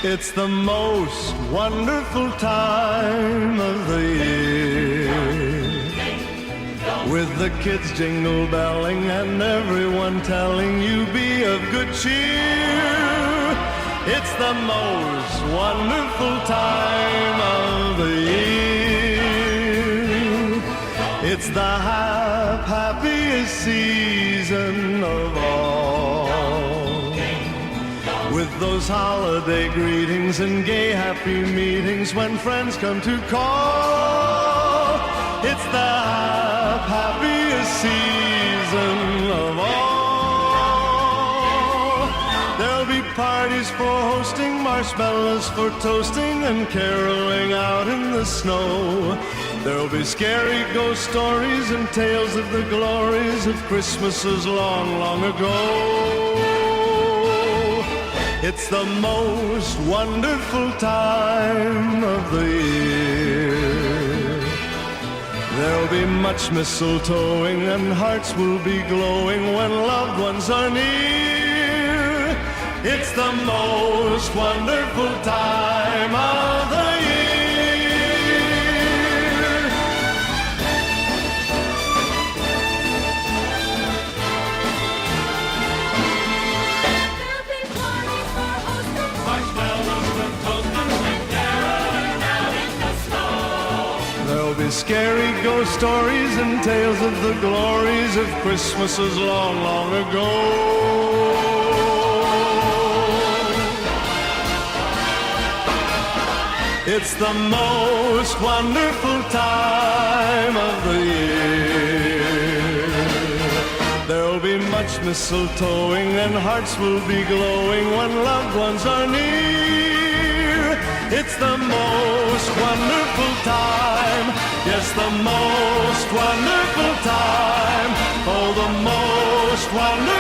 It's the most wonderful time of the year, with the kids jingle belling and everyone telling you be of good cheer. It's the most wonderful time of the year. It's the happiest season of all, with those holiday greetings and gay happy meetings when friends come to call. It's the happiest season of all. There'll be parties for hosting, marshmallows for toasting, and caroling out in the snow. There'll be scary ghost stories and tales of the glories of Christmases long, long ago. It's the most wonderful time of the year. There'll be much mistletoeing and hearts will be glowing when loved ones are near. It's the most wonderful time of the year. There'll be scary ghost stories and tales of the glories of Christmases long, long ago. It's the most wonderful time of the year. There'll be much mistletoeing and hearts will be glowing when loved ones are near. It's the most wonderful time, yes, the most wonderful time, oh, the most wonderful